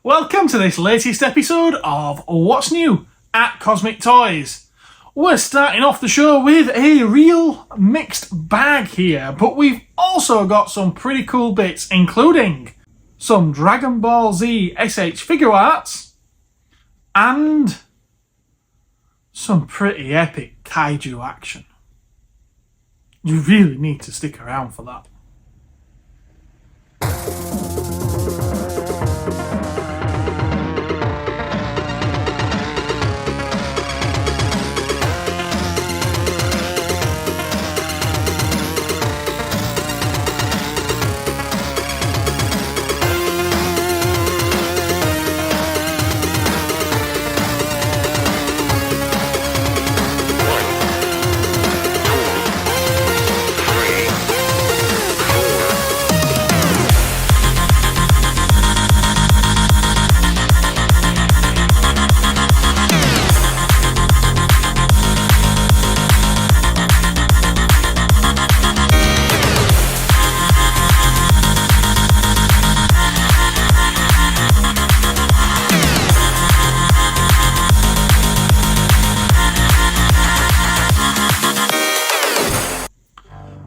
Welcome to this latest episode of What's New at Cosmic Toys. We're starting off the show with a real mixed bag here, but we've also got some pretty cool bits, including some Dragon Ball Z SH Figuarts and some pretty epic kaiju action. You really need to stick around for that.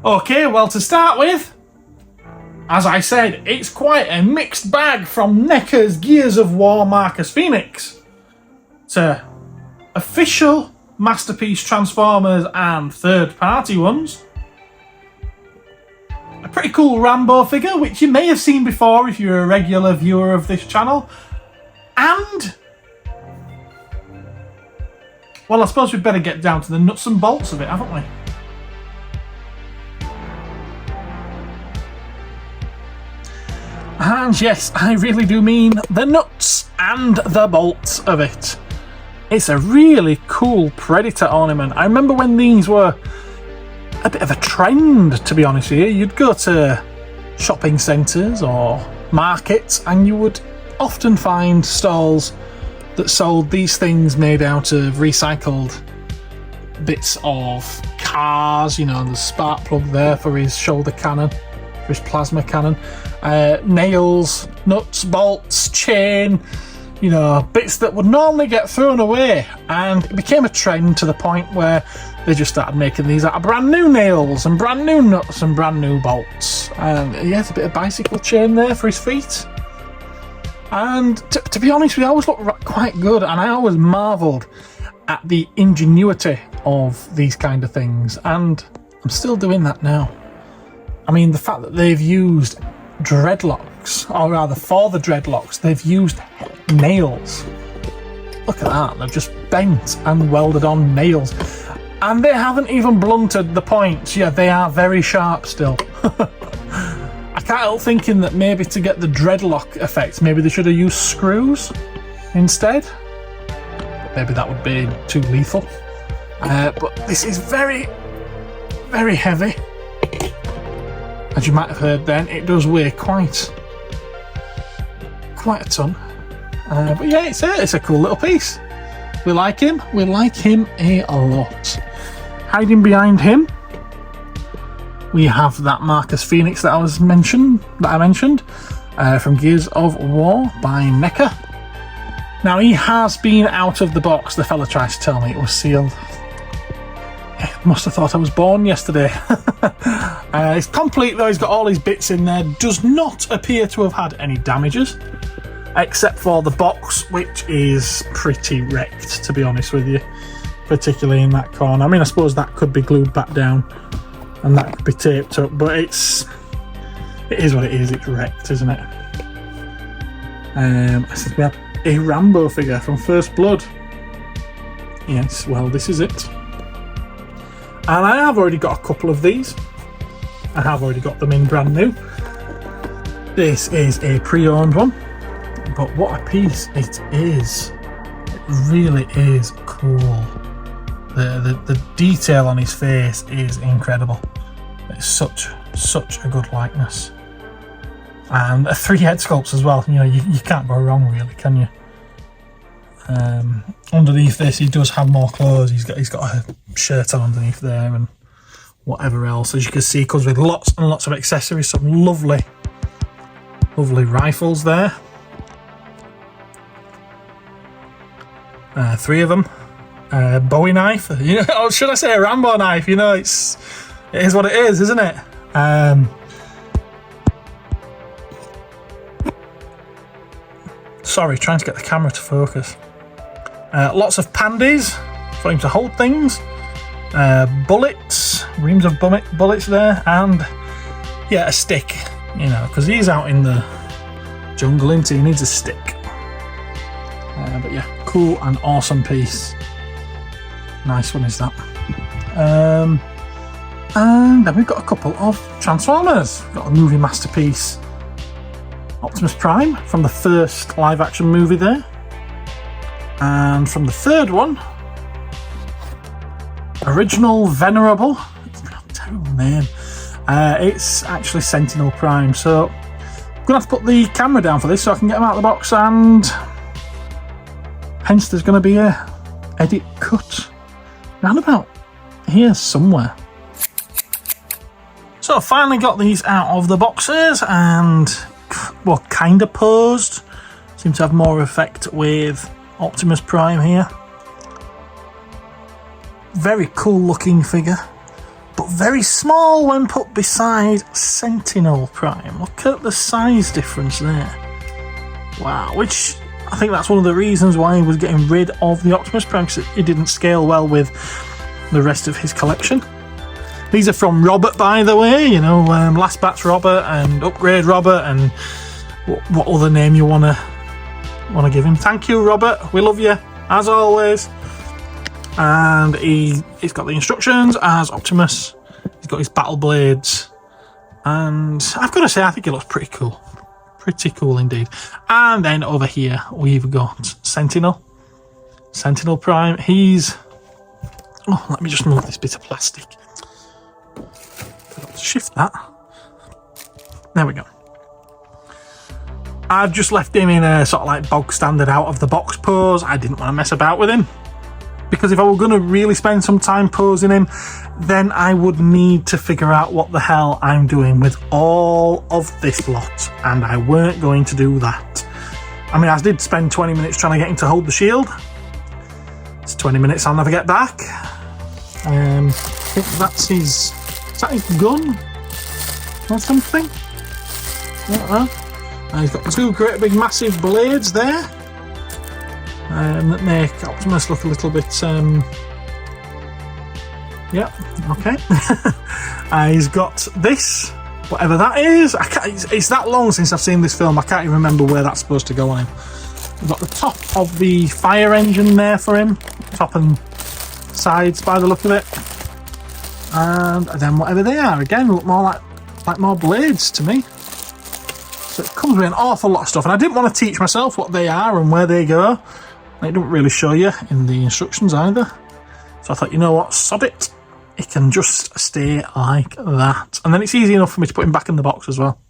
Okay, well, to start with, as I said, it's quite a mixed bag from NECA's Gears of War Marcus Fenix to official Masterpiece Transformers and third-party ones. A pretty cool Rambo figure, which you may have seen before if you're a regular viewer of this channel. And, well, I suppose we'd better get down to the nuts and bolts of it, haven't we? And yes, I really do mean the nuts and the bolts of it. It's a really cool Predator ornament. I remember when these were a bit of a trend, to be honest with you. You'd go to shopping centres or markets and you would often find stalls that sold these things made out of recycled bits of cars. You know, the spark plug there for his shoulder cannon, for his plasma cannon. Nails, nuts, bolts, chain, you know, bits that would normally get thrown away, and it became a trend to the point where they just started making these out of brand new nails and brand new nuts and brand new bolts. And he has a bit of bicycle chain there for his feet, and to be honest, we always looked quite good, and I always marvelled at the ingenuity of these kind of things, and I'm still doing that now. I mean, the fact that they've used dreadlocks, or rather for the dreadlocks they've used nails. Look at that, they've just bent and welded on nails, and they haven't even blunted the points. Yeah, they are very sharp still. I can't help thinking that maybe to get the dreadlock effect, maybe they should have used screws instead. Maybe that would be too lethal. But this is very, very heavy. As you might have heard then, it does weigh quite a ton. But yeah, it's a cool little piece. We like him a lot. Hiding behind him, we have that Marcus Fenix that I mentioned from Gears of War by NECA. Now, he has been out of the box. The fella tries to tell me it was sealed. Must have thought I was born yesterday. It's complete though, he's got all his bits in there. Does not appear to have had any damages, except for the box, which is pretty wrecked, to be honest with you, particularly in that corner. I mean, I suppose that could be glued back down and that could be taped up, but it is what it is. It's wrecked, isn't it? I said we have a Rambo figure from First Blood. Yes, well, this is it. And I have already got a couple of these. I have already got them in brand new. This is a pre-owned one, but what a piece it is. It really is cool. The detail on his face is incredible. It's such a good likeness. And 3 head sculpts as well. You know, you can't go wrong really, can you? Underneath this, he does have more clothes. He's got a shirt on underneath there and whatever else. As you can see, he comes with lots and lots of accessories. Some lovely rifles there. 3 of them. Bowie knife, you know, or should I say a Rambo knife? You know, it is what it is, isn't it? Sorry, trying to get the camera to focus. Lots of pandies for him to hold things. Bullets, reams of bullets there, and yeah, a stick. You know, because he's out in the jungle, isn't he? He needs a stick. But yeah, cool and awesome piece. Nice one is that. And then we've got a couple of Transformers. We've got a movie masterpiece, Optimus Prime, from the first live action movie there. And from the third one, Original Venerable. Terrible name. It's actually Sentinel Prime. So I'm going to have to put the camera down for this so I can get them out of the box, and hence there's going to be a edit cut round about here somewhere. So I finally got these out of the boxes and, well, kind of posed. Seem to have more effect with Optimus Prime here. Very cool looking figure, but very small when put beside Sentinel Prime. Look at the size difference there. Wow, which I think that's one of the reasons why he was getting rid of the Optimus Prime, because it didn't scale well with the rest of his collection. These are from Robert, by the way, you know, Last Batch Robert and Upgrade Robert and what other name you want to give him. Thank you, Robert. We love you, as always. And he's got the instructions as Optimus. He's got his battle blades. And I've got to say, I think it looks pretty cool. Pretty cool indeed. And then over here, we've got Sentinel Prime. He's... Oh, let me just move this bit of plastic. Shift that. There we go. I've just left him in a sort of like bog standard out of the box pose. I didn't want to mess about with him, because if I were going to really spend some time posing him, then I would need to figure out what the hell I'm doing with all of this lot, and I weren't going to do that. I mean, I did spend 20 minutes trying to get him to hold the shield. It's 20 minutes I'll never get back. I think that's his... Is that his gun? Or something? I don't know. And he's got 2 great big massive blades there. That make Optimus look a little bit... yeah, okay. He's got this, whatever that is. It's that long since I've seen this film, I can't even remember where that's supposed to go on him. We've got the top of the fire engine there for him. Top and sides by the look of it. And then whatever they are, again, look more like more blades to me. So it comes with an awful lot of stuff, and I didn't want to teach myself what they are and where they go. It don't really show you in the instructions either. So I thought, you know what, sod it. It can just stay like that. And then it's easy enough for me to put him back in the box as well.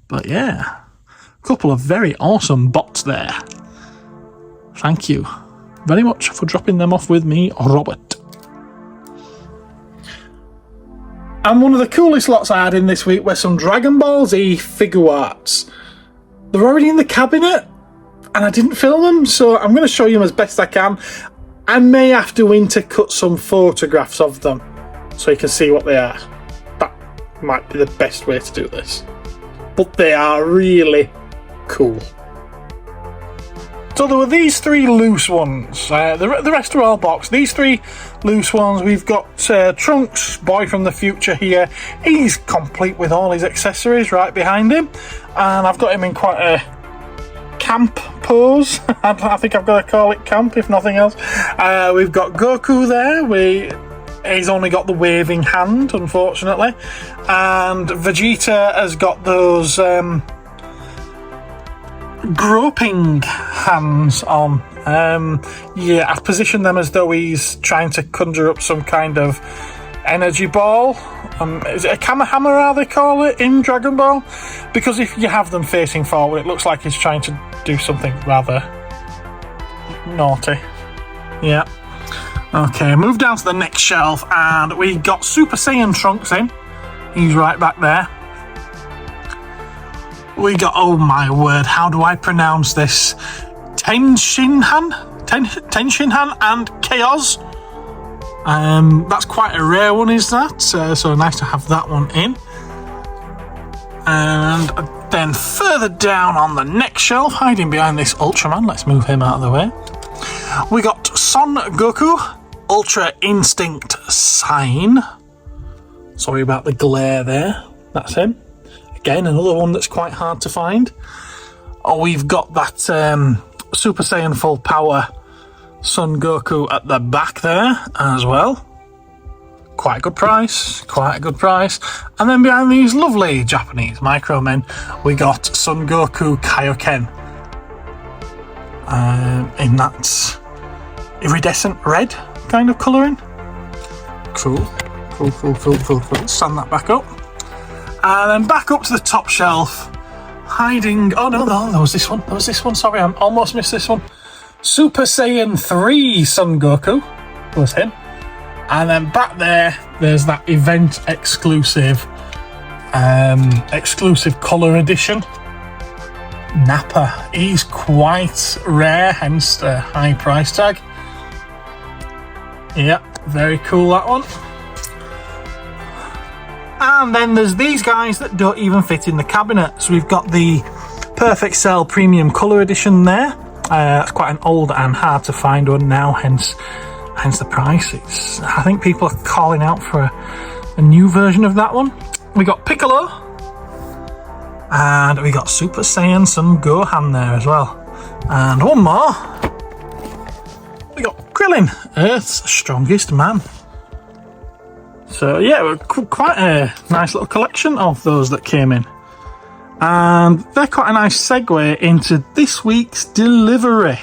But yeah, a couple of very awesome bots there. Thank you very much for dropping them off with me, Robert. And one of the coolest lots I had in this week were some Dragon Ball Z Figuarts. They're already in the cabinet, and I didn't film them, so I'm going to show you them as best I can. I may have to intercut some photographs of them so you can see what they are. That might be the best way to do this. But they are really cool. So there were these 3 loose ones. The rest are all boxed. These 3 loose ones. We've got Trunks, boy from the future here. He's complete with all his accessories right behind him. And I've got him in quite a camp pose. I think I've got to call it camp, if nothing else. We've got Goku there. He's only got the waving hand, unfortunately. And Vegeta has got those... groping hands on. Yeah, I've positioned them as though he's trying to conjure up some kind of energy ball. Is it a Kamehameha they call it in Dragon Ball? Because if you have them facing forward, it looks like he's trying to do something rather naughty. Yeah. Okay, move down to the next shelf, and we got Super Saiyan Trunks in. He's right back there. We got, oh my word, how do I pronounce this? Tenshinhan and Chaos. That's quite a rare one, is that? So nice to have that one in. And then further down on the next shelf, hiding behind this Ultraman, let's move him out of the way. We got Son Goku, Ultra Instinct Sign. Sorry about the glare there. That's him. Again, another one that's quite hard to find. Oh, we've got that Super Saiyan Full Power Son Goku at the back there as well. Quite a good price, quite a good price. And then behind these lovely Japanese micro men, we got Son Goku Kaioken. In that iridescent red kind of colouring. Cool. Stand that back up. And then back up to the top shelf, hiding... Oh no, there was this one. Sorry, I almost missed this one. Super Saiyan 3 Son Goku was him. And then back there's that event exclusive colour edition. Nappa. He's quite rare, hence the high price tag. Yep, very cool, that one. And then there's these guys that don't even fit in the cabinet. So we've got the Perfect Cell Premium Colour Edition there. That's quite an old and hard to find one now, hence the price. I think people are calling out for a new version of that one. We got Piccolo, and we got Super Saiyan Son Gohan there as well. And one more. We got Krillin, Earth's strongest man. So yeah, quite a nice little collection of those that came in. And they're quite a nice segue into this week's delivery.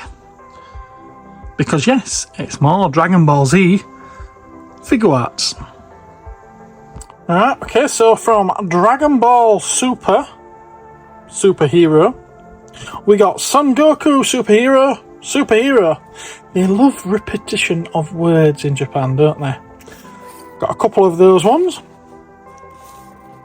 Because yes, it's more Dragon Ball Z Figuarts. Alright, okay, so from Dragon Ball Superhero, we got Son Goku Superhero. They love repetition of words in Japan, don't they? Got a couple of those ones.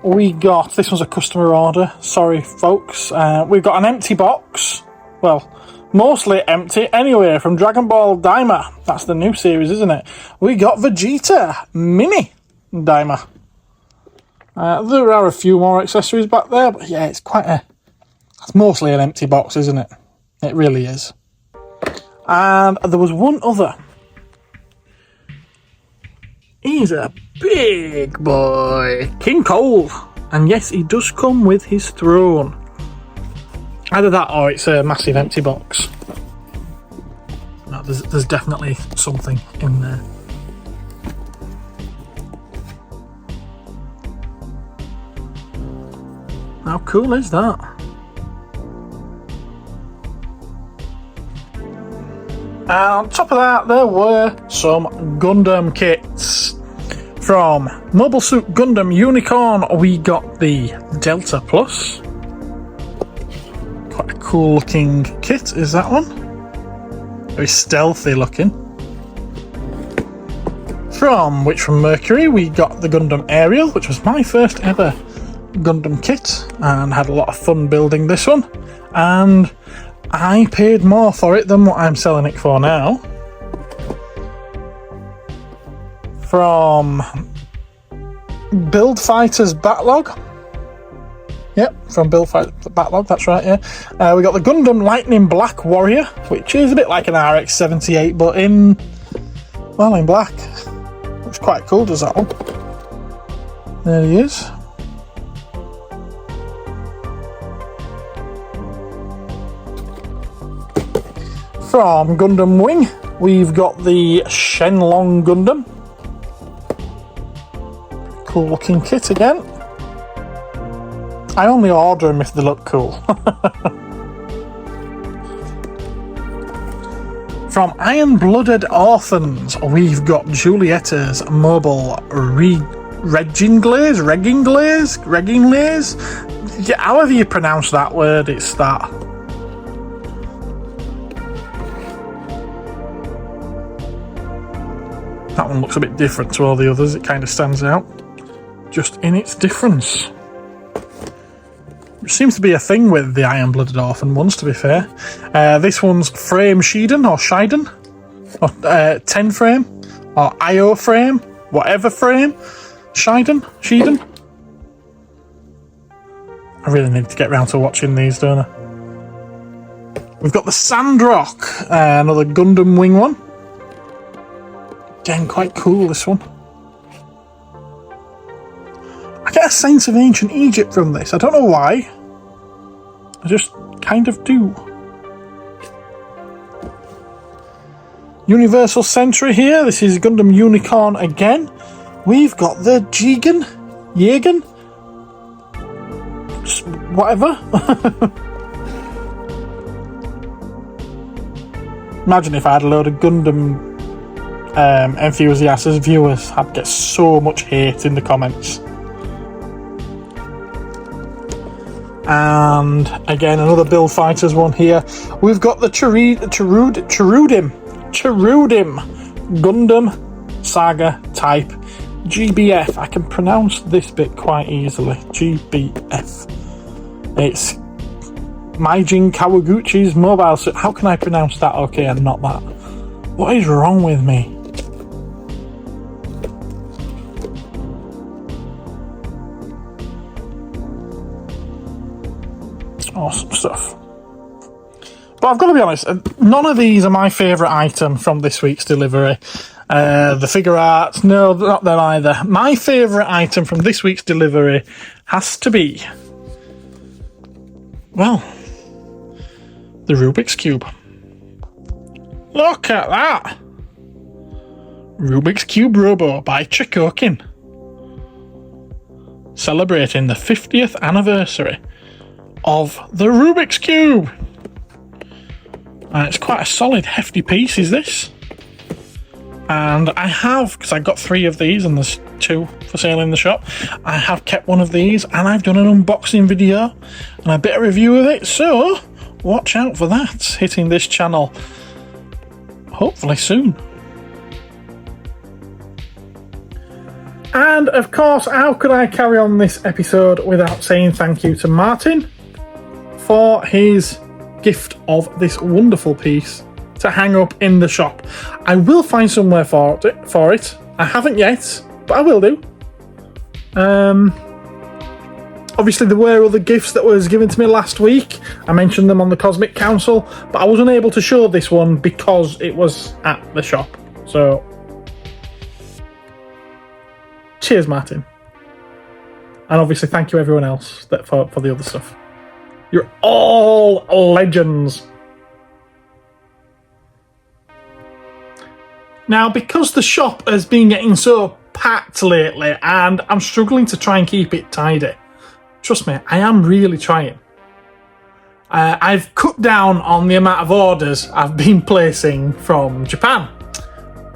We got, this one's a customer order, sorry folks. We've got an empty box. Well, mostly empty anyway, from Dragon Ball Daima. That's the new series, isn't it? We got Vegeta Mini Daima. There are a few more accessories back there, but yeah, it's mostly an empty box, isn't it? It really is. And there was one other. He's a big boy, King Cole, and yes, he does come with his throne. Either that or it's a massive empty box. No, there's definitely something in there. How cool is that? And on top of that, there were some Gundam kits. From Mobile Suit Gundam Unicorn, we got the Delta Plus. Quite a cool looking kit is that one. Very stealthy looking. From Mercury, we got the Gundam Aerial, which was my first ever Gundam kit, and had a lot of fun building this one. And I paid more for it than what I'm selling it for now. From Build Fighters Backlog. Yep, from Build Fighters Backlog, that's right, yeah. We got the Gundam Lightning Black Warrior, which is a bit like an RX-78, but in black. Looks quite cool, does that one. There he is. From Gundam Wing, we've got the Shenlong Gundam. Cool looking kit again. I only order them if they look cool. From Iron Blooded Orphans, we've got Julietta's Mobile Regging Glaze? Yeah, however you pronounce that word, it's that. That one looks a bit different to all the others, it kind of stands out. Just in its difference. Seems to be a thing with the iron-blooded orphan ones, to be fair. This one's frame Shiden, or Shiden, or 10 frame, or IO frame, whatever frame. Shiden. I really need to get round to watching these, don't I? We've got the Sandrock, another Gundam wing one. Again, quite cool, this one. I get a sense of ancient Egypt from this. I don't know why. I just kind of do. Universal Sentry here. This is Gundam Unicorn again. We've got the Jaeger, whatever. Imagine if I had a load of Gundam enthusiasts as viewers. I'd get so much hate in the comments. And again, another Build Fighters one here. We've got the Cherudim Gundam Saga Type GBF. I can pronounce this bit quite easily. GBF. It's Maijin Kawaguchi's mobile suit. How can I pronounce that okay and not that? What is wrong with me? Awesome stuff. But I've got to be honest, none of these are my favourite item from this week's delivery. The Figuarts, no, not them either. My favourite item from this week's delivery has to be, well, the Rubik's Cube. Look at that! Rubik's Cube Robo by Chikokin. Celebrating the 50th anniversary of the Rubik's Cube. And it's quite a solid, hefty piece, is this? And I have, because I got 3 of these and there's 2 for sale in the shop, I have kept one of these and I've done an unboxing video and a bit of review of it, so watch out for that hitting this channel hopefully soon. And of course, how could I carry on this episode without saying thank you to Martin for his gift of this wonderful piece to hang up in the shop. I will find somewhere for it. I haven't yet, but I will do. Obviously there were other gifts that was given to me last week. I mentioned them on the Cosmic Council, but I wasn't able to show this one because it was at the shop. So cheers, Martin. And obviously thank you everyone else for the other stuff. You're all legends. Now, because the shop has been getting so packed lately and I'm struggling to try and keep it tidy, trust me, I am really trying. I've cut down on the amount of orders I've been placing from Japan.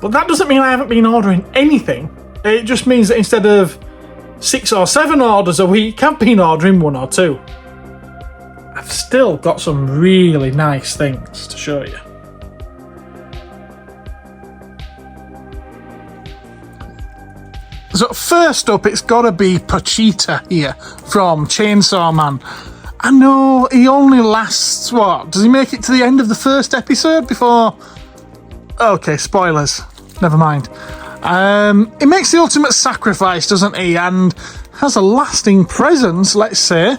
But that doesn't mean I haven't been ordering anything. It just means that instead of 6 or 7 orders a week, I've been ordering 1 or 2. I've still got some really nice things to show you. So first up, it's got to be Pochita here from Chainsaw Man. I know he only lasts, what? Does he make it to the end of the first episode before? Okay, spoilers. Never mind. He makes the ultimate sacrifice, doesn't he? And has a lasting presence, let's say.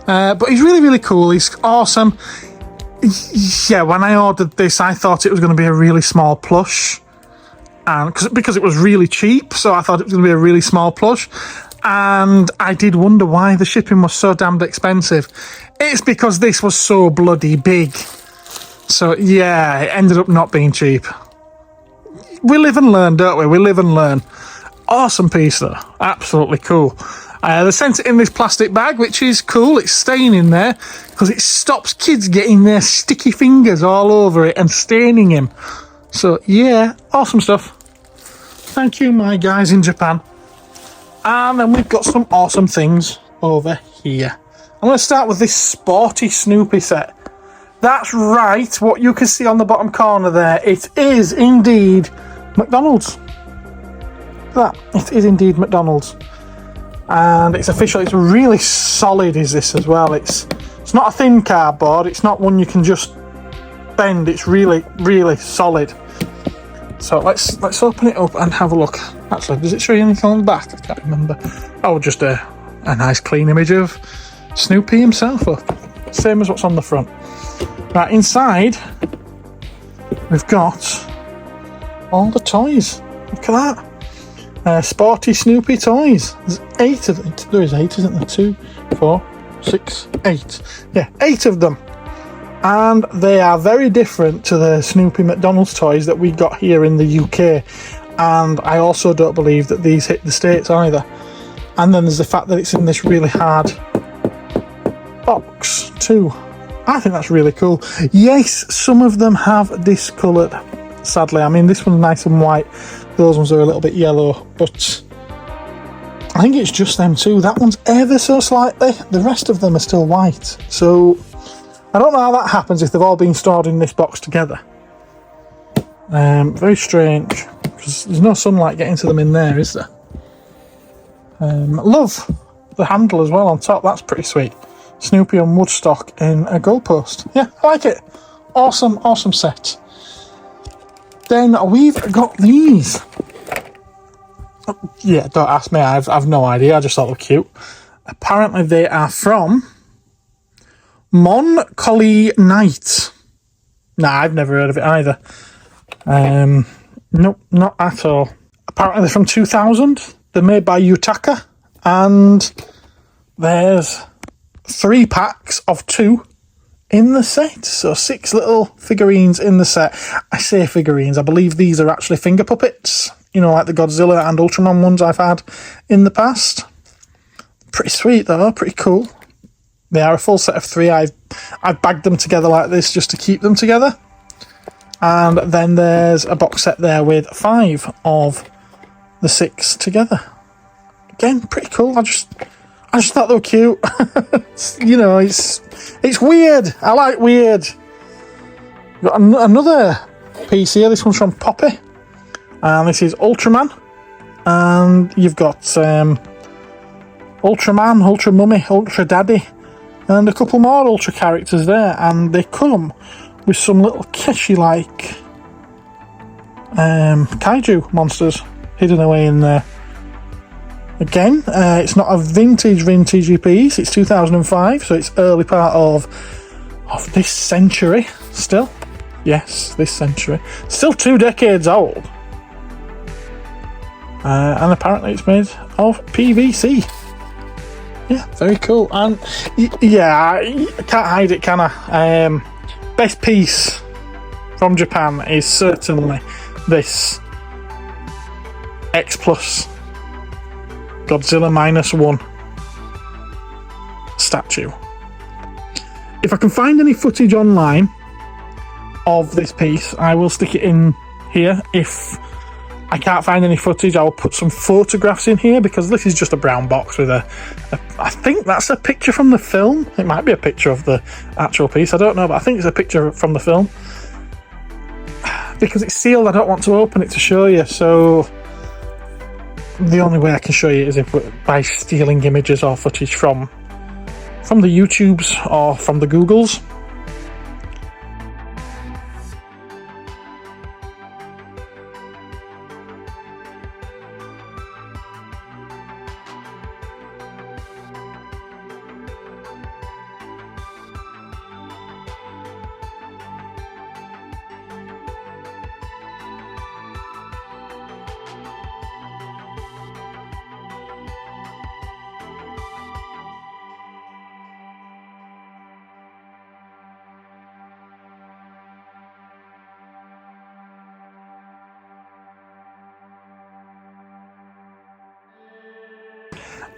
But he's really, really cool. He's awesome. Yeah, when I ordered this, I thought it was going to be a really small plush. And because it was really cheap, so I thought it was going to be a really small plush. And I did wonder why the shipping was so damned expensive. It's because this was so bloody big. So yeah, it ended up not being cheap. We live and learn, don't we? We live and learn. Awesome piece though. Absolutely cool. They sent it in this plastic bag, which is cool. It's staying in there because it stops kids getting their sticky fingers all over it and staining him. So yeah, awesome stuff. Thank you, my guys in Japan. And then we've got some awesome things over here. I'm going to start with this Sporty Snoopy set. That's right, what you can see on the bottom corner there. It is indeed McDonald's. That, it is indeed McDonald's. and it's official. It's really solid, is this as well. It's not a thin cardboard. It's not one you can just bend. It's really, really solid. So let's open it up and have a look. Actually, does it show you anything on the back? I can't remember. Oh, just a nice clean image of Snoopy himself. Same as what's on the front. Right, inside we've got all the toys. Look at that. Sporty Snoopy toys. There's 8 of them. There is 8, isn't there? 2, 4, 6, 8. Yeah, 8 of them. And they are very different to the Snoopy McDonald's toys that we got here in the UK. And I also don't believe that these hit the States either. And then there's the fact that it's in this really hard box too. I think that's really cool. Yes, some of them have discoloured, sadly. I mean, this one's nice and white. Those ones are a little bit yellow, but I think it's just them two. That one's ever so slightly. The rest of them are still white. So I don't know how that happens if they've all been stored in this box together. Very strange, because there's no sunlight getting to them in there, is there? Love the handle as well on top. That's pretty sweet. Snoopy on Woodstock in a goalpost. Yeah, I like it. Awesome, awesome set. Then we've got these. Yeah, don't ask me. I've no idea. I just thought they were cute. Apparently they are from Mon Collie Knight. Nah, I've never heard of it either. Nope, not at all. Apparently they're from 2000. They're made by Yutaka. And there's 3 packs of 2 in the set. So 6 little figurines in the set. I say figurines. I believe these are actually finger puppets. You know, like the Godzilla and Ultraman ones I've had in the past. Pretty sweet though. Pretty cool. They are a full set of 3. I've bagged them together like this just to keep them together. And then there's a box set there with 5 of the 6 together. Again, pretty cool. I just thought they were cute. You know, it's weird. I like weird. Got another piece here. This one's from Poppy. And this is Ultraman. And you've got Ultraman, Ultra Mummy, Ultra Daddy, and a couple more Ultra characters there. And they come with some little Keshi-like kaiju monsters hidden away in there. Again, it's not a vintage piece. It's 2005, so it's early part of this century still. Yes, this century. Still 2 decades old. And apparently it's made of PVC. Yeah, very cool. And yeah, I can't hide it, can I? Best piece from Japan is certainly this X Plus Godzilla -1 statue. If I can find any footage online of this piece, I will stick it in here. If I can't find any footage, I will put some photographs in here, because this is just a brown box with I think that's a picture from the film. It might be a picture of the actual piece, I don't know, but I think it's a picture from the film. Because it's sealed, I don't want to open it to show you, so the only way I can show you is by stealing images or footage from the YouTubes or from the Googles.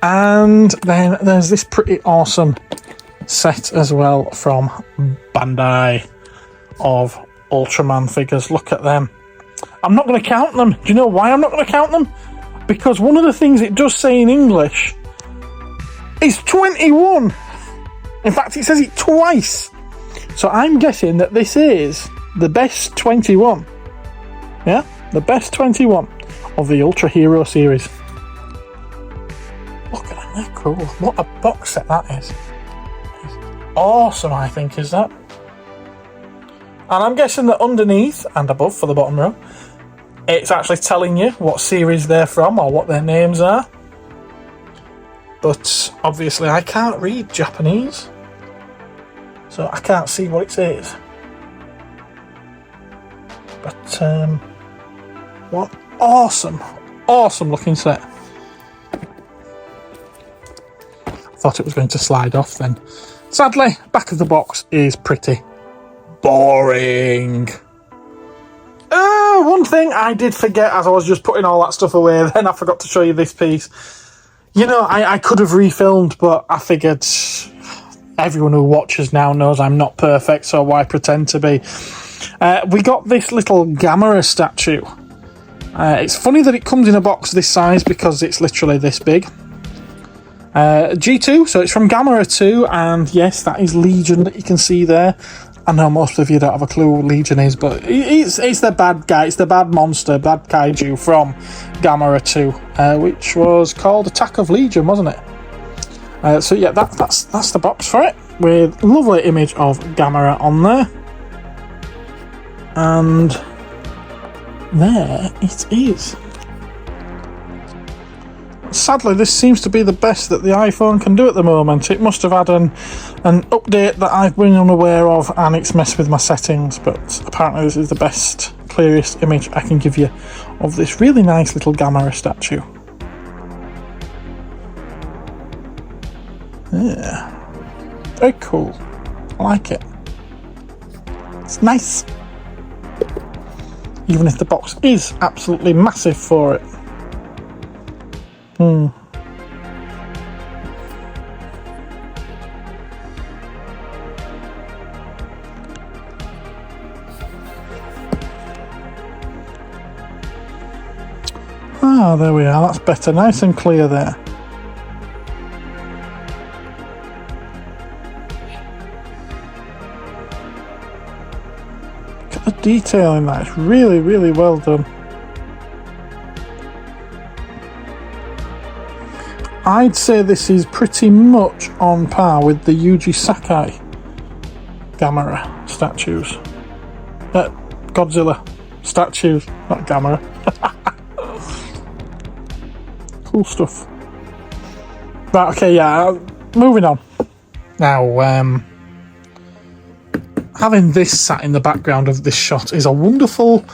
And then there's this pretty awesome set as well from Bandai of Ultraman figures. Look at them. I'm not going to count them. Do you know why I'm not going to count them? Because one of the things it does say in English is 21. In fact, it says it twice. So I'm guessing that this is the best 21. Yeah? The best 21 of the Ultra Hero series. Look at that. cool. What a box set that is. It's awesome, I think, is that. And I'm guessing that underneath and above for the bottom row, it's actually telling you what series they're from or what their names are. But obviously I can't read Japanese, so I can't see what it says. But what awesome, awesome looking set. Thought it was going to slide off then. Sadly, back of the box is pretty boring. One thing I did forget as I was just putting all that stuff away, then I forgot to show you this piece. You know, I could have refilmed, but I figured everyone who watches now knows I'm not perfect, so why pretend to be? We got this little Gamera statue. It's funny that it comes in a box this size because it's literally this big. G2, so it's from Gamera 2, and yes, that is Legion that you can see there. I know most of you don't have a clue what Legion is, but it's the bad guy, it's the bad monster, bad kaiju from Gamera 2, which was called Attack of Legion, wasn't it? So yeah, that's the box for it, with a lovely image of Gamera on there. And there it is. Sadly, this seems to be the best that the iPhone can do at the moment. It must have had an update that I've been unaware of, and it's messed with my settings, but apparently this is the best, clearest image I can give you of this really nice little Gamera statue. Yeah, very cool. I like it. It's nice. Even if the box is absolutely massive for it. Ah, there we are. That's better. Nice and clear there. Look at the detail in that. It's really, really well done. I'd say this is pretty much on par with the Yuji Sakai Gamera statues. Godzilla statues, not Gamera. Cool stuff. Right, okay, yeah, moving on. Now, having this sat in the background of this shot is a wonderful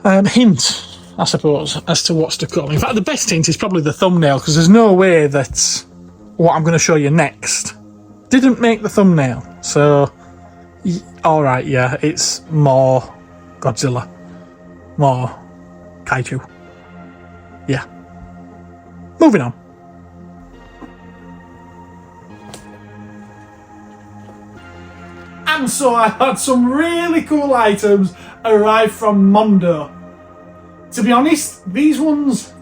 hint, I suppose, as to what's to come. In fact, the best hint is probably the thumbnail, because there's no way that what I'm going to show you next didn't make the thumbnail. So, alright, yeah, it's more Godzilla. More Kaiju. Yeah. Moving on. And so I had some really cool items arrive from Mondo. To be honest, these ones,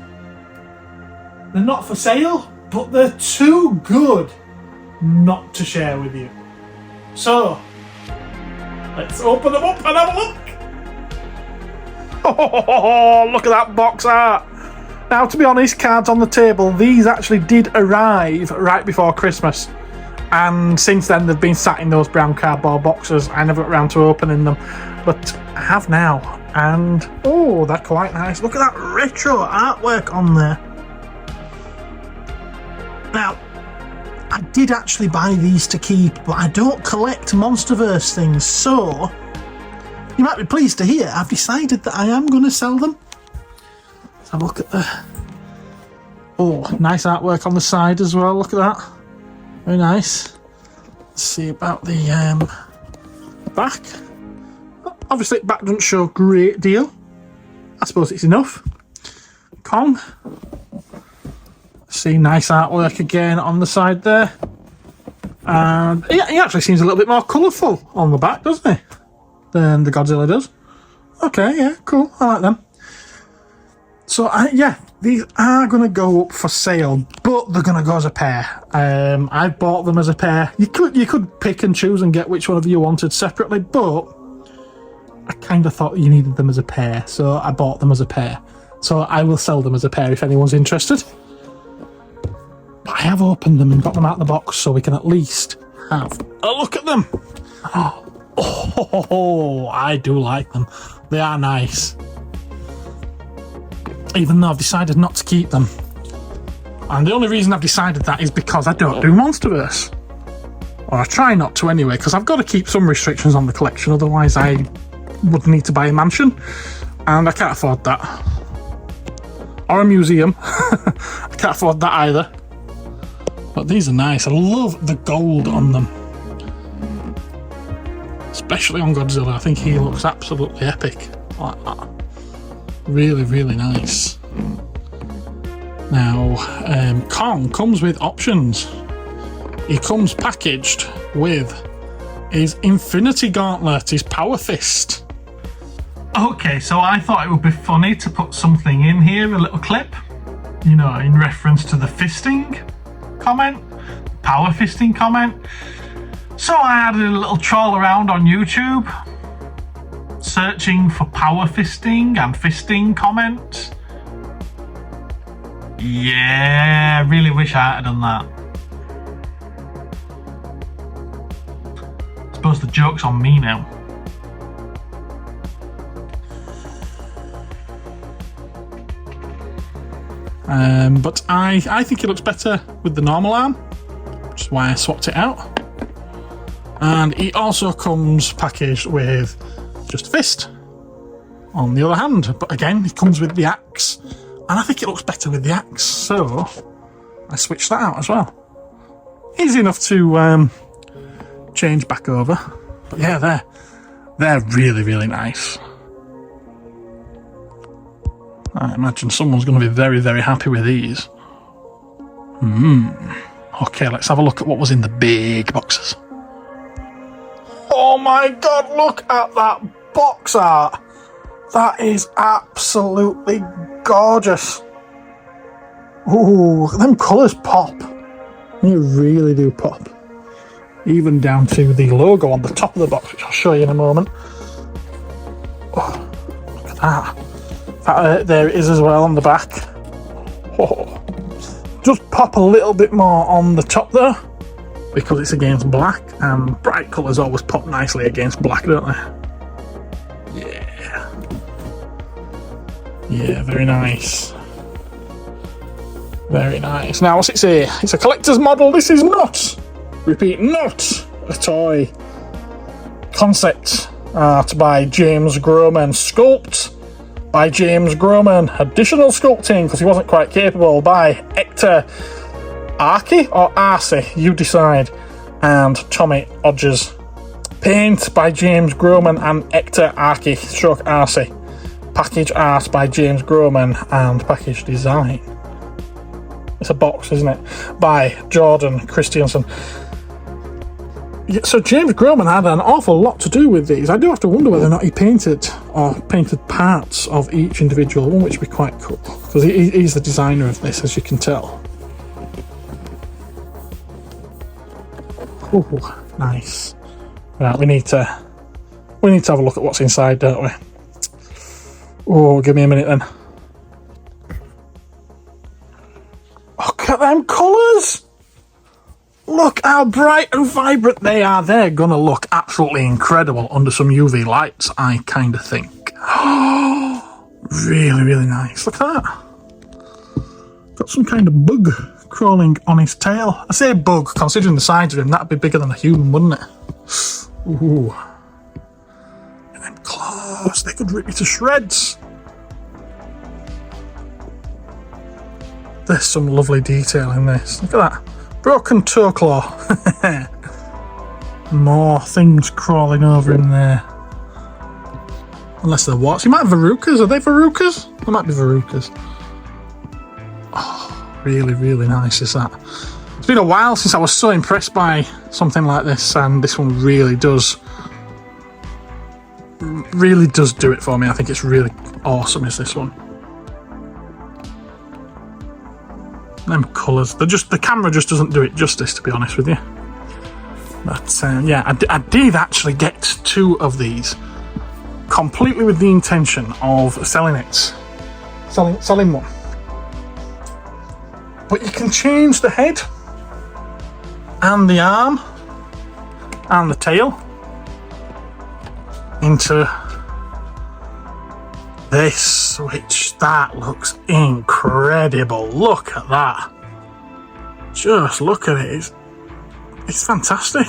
they're not for sale, but they're too good not to share with you. So, let's open them up and have a look. Oh, look at that box art. Now, to be honest, cards on the table, these actually did arrive right before Christmas. And since then, they've been sat in those brown cardboard boxes. I never got around to opening them, but I have now. And, oh, they're quite nice. Look at that retro artwork on there. Now, I did actually buy these to keep, but I don't collect Monsterverse things, so you might be pleased to hear I've decided that I am going to sell them. Let's have a look at the... Oh, nice artwork on the side as well. Look at that. Very nice. Let's see about the back. Obviously, back doesn't show a great deal. I suppose it's enough. Kong. See, nice artwork again on the side there. And he actually seems a little bit more colourful on the back, doesn't he? Than the Godzilla does. Okay, yeah, cool. I like them. So, yeah, these are going to go up for sale, but they're going to go as a pair. I bought them as a pair. You could pick and choose and get which one of you wanted separately, but I kind of thought you needed them as a pair, so I bought them as a pair. So I will sell them as a pair if anyone's interested. But I have opened them and got them out of the box so we can at least have a look at them. Oh, I do like them. They are nice. Even though I've decided not to keep them. And the only reason I've decided that is because I don't do Monsterverse. Or I try not to anyway, because I've got to keep some restrictions on the collection, otherwise I would need to buy a mansion. And I can't afford that. Or a museum. I can't afford that either. But these are nice. I love the gold on them. Especially on Godzilla. I think he looks absolutely epic. Like that. Really, really nice. Now, Kong comes with options. He comes packaged with his Infinity Gauntlet, his Power Fist. Okay, so I thought it would be funny to put something in here, a little clip, you know, in reference to the fisting comment, power fisting comment. So I added a little troll around on YouTube, searching for power fisting and fisting comments. Yeah, I really wish I had done that. I suppose the joke's on me now. But I think it looks better with the normal arm, which is why I swapped it out. And he also comes packaged with just a fist on the other hand, but again, it comes with the axe, and I think it looks better with the axe, so I switched that out as well. Easy enough to change back over, but yeah, they're really, really nice. I imagine someone's going to be very, very happy with these. Okay, let's have a look at what was in the big boxes. Oh my god, look at that box art! That is absolutely gorgeous. Ooh, them colours pop. They really do pop. Even down to the logo on the top of the box, which I'll show you in a moment. Oh, look at that. There it is as well on the back. Oh. Just pop a little bit more on the top there, because it's against black, and bright colours always pop nicely against black, don't they? Yeah. Yeah, very nice. Very nice. Now, what's it say? It's a collector's model. This is not, repeat, not a toy. Concept art by James Groman. Sculpt by James Groman. Additional sculpting, because he wasn't quite capable, by Hector Arki or Arce, you decide, and Tommy Odgers. Paint by James Groman and Hector Arki stroke Arce. Package art by James Groman and package design. It's a box, isn't it? By Jordan Christiansen. Yeah, so James Groman had an awful lot to do with these. I do have to wonder whether or not he painted parts of each individual one, which would be quite cool, because he's the designer of this, as you can tell. Oh, nice. Right, we need to have a look at what's inside, don't we? Oh, give me a minute then. Look at them colours! Look how bright and vibrant they are. They're gonna look absolutely incredible under some UV lights, I kind of think. Oh, really, really nice. Look at that. Got some kind of bug crawling on his tail. I say bug, considering the size of him, that'd be bigger than a human, wouldn't it? Ooh. And them claws, they could rip you to shreds. There's some lovely detail in this. Look at that. Broken toe claw. More things crawling over in there. Unless they're warts. You might have verrucas. Are they verrucas? They might be verrucas. Oh, really, really nice is that. It's been a while since I was so impressed by something like this, and this one really does do it for me. I think it's really awesome, is this one. Them colours, the camera just doesn't do it justice, to be honest with you. But yeah, I did actually get 2 of these, completely with the intention of selling one. But you can change the head and the arm and the tail into this, which that looks incredible. Look at that. Just look at it. It's fantastic.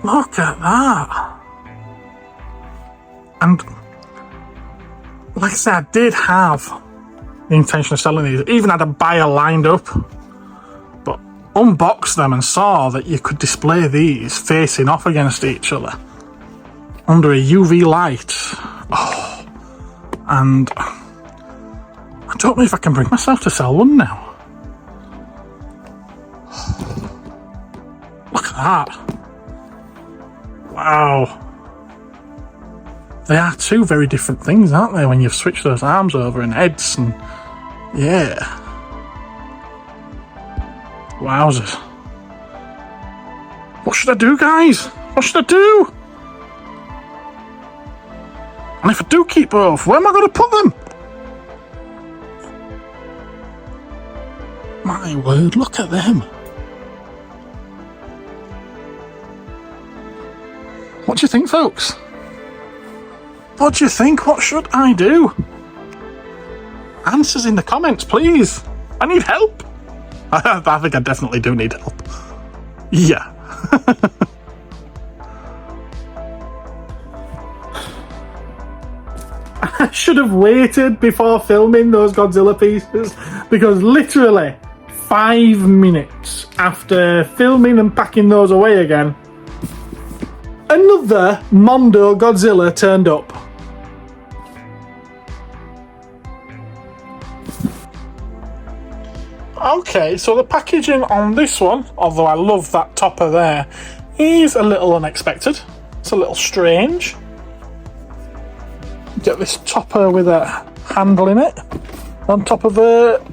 Look at that. And like I said, I did have the intention of selling these. I even had a buyer lined up, but unboxed them and saw that you could display these facing off against each other under a UV light. Oh, and I don't know if I can bring myself to sell one now. Look at that. Wow. They are two very different things, aren't they, when you've switched those arms over and heads and... yeah. Wowzers. What should I do, guys? What should I do? And if I do keep both, where am I going to put them? My word, look at them. What do you think, folks? What do you think? What should I do? Answers in the comments, please. I need help. I think I definitely do need help. Yeah. I should have waited before filming those Godzilla pieces, because literally 5 minutes after filming and packing those away again, another Mondo Godzilla turned up. Okay, so the packaging on this one, although I love that topper there, is a little unexpected. It's a little strange. Get this topper with a handle in it on top of a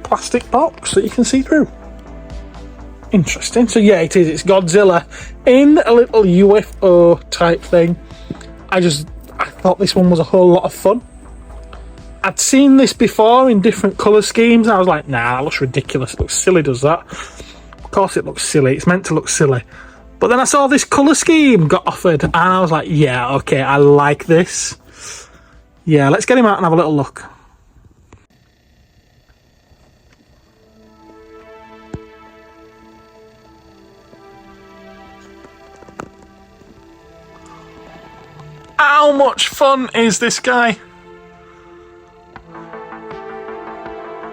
plastic box that you can see through. Interesting. So yeah, it is. It's Godzilla in a little UFO type thing. I thought this one was a whole lot of fun. I'd seen this before in different colour schemes. I was like, nah, that looks ridiculous. It looks silly, does that? Of course it looks silly. It's meant to look silly. But then I saw this colour scheme got offered, and I was like, yeah, okay, I like this. Yeah, let's get him out and have a little look. How much fun is this guy?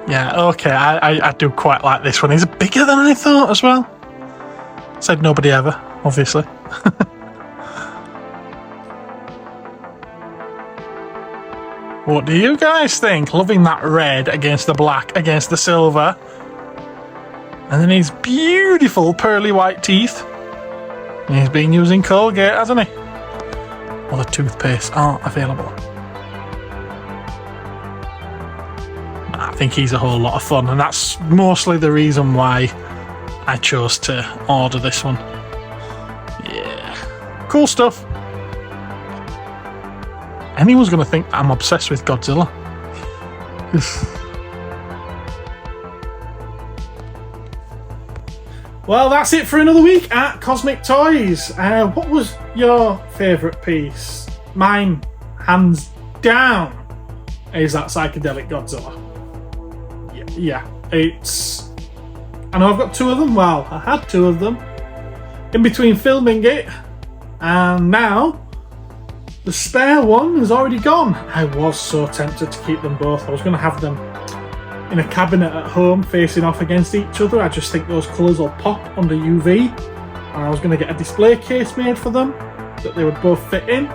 Yeah, okay, I do quite like this one. He's bigger than I thought as well. Said nobody ever, obviously. What do you guys think? Loving that red against the black, against the silver. And then his beautiful pearly white teeth. And he's been using Colgate, hasn't he? Well, the toothpaste aren't available. I think he's a whole lot of fun, and that's mostly the reason why I chose to order this one. Yeah. Cool stuff. Anyone's going to think I'm obsessed with Godzilla. Well, that's it for another week at Cosmic Toys. What was your favourite piece? Mine, hands down, is that psychedelic Godzilla. Yeah, it's... I know I've got two of them. Well, I had two of them. In between filming it, and now the spare one is already gone. I was so tempted to keep them both. I was going to have them in a cabinet at home facing off against each other. I just think those colours will pop under UV. And I was going to get a display case made for them that they would both fit in.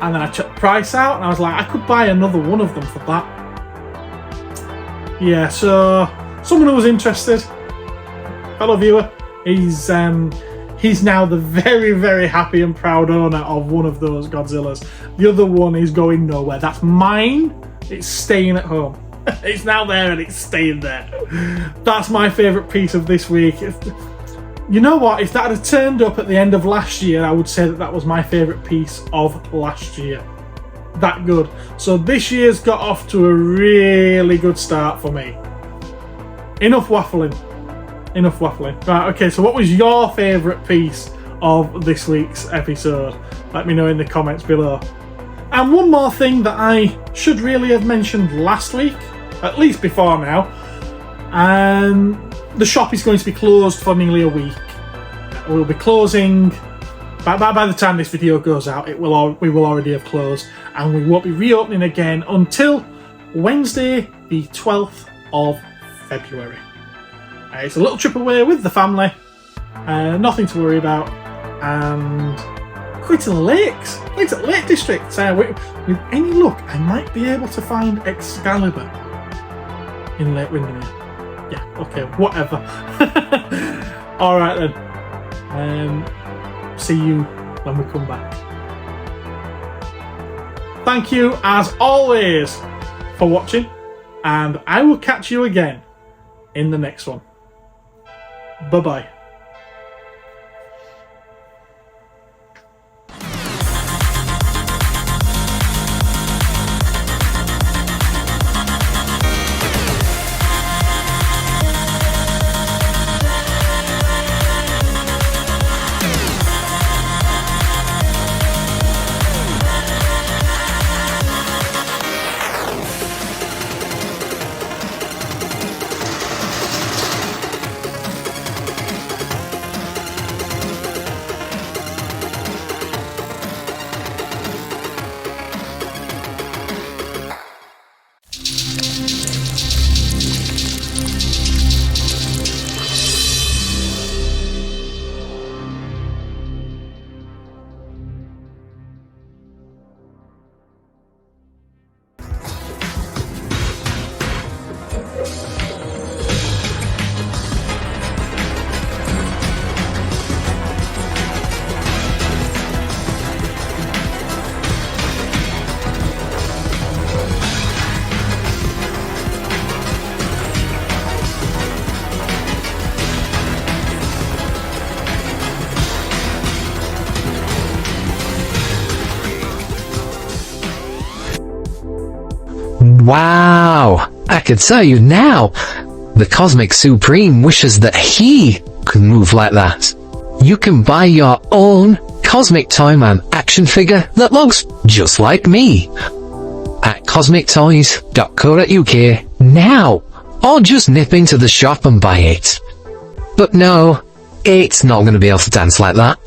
And then I checked the price out and I was like, I could buy another one of them for that. Yeah, so someone who was interested, fellow viewer, he's now the very, very happy and proud owner of one of those Godzillas. The other one is going nowhere. That's mine. It's staying at home. It's now there and it's staying there. That's my favourite piece of this week. You know what? If that had turned up at the end of last year, I would say that that was my favourite piece of last year. That good. So this year's got off to a really good start for me. enough waffling. Enough waffling. Right, okay, so what was your favourite piece of this week's episode? Let me know in the comments below. And one more thing that I should really have mentioned last week, at least before now, the shop is going to be closed for nearly a week. We'll be closing, by the time this video goes out, we will already have closed, and we won't be reopening again until Wednesday the 12th of February. It's a little trip away with the family, nothing to worry about, and going to the lakes, going to the Lake District. With any luck, I might be able to find Excalibur in Lake Windermere. Yeah, okay, whatever. Alright then, see you when we come back. Thank you as always for watching, and I will catch you again in the next one. Bye bye. Wow, I can tell you now, the Cosmic Supreme wishes that he could move like that. You can buy your own Cosmic Toyman action figure that looks just like me at cosmictoys.co.uk now, or just nip into the shop and buy it. But no, it's not going to be able to dance like that.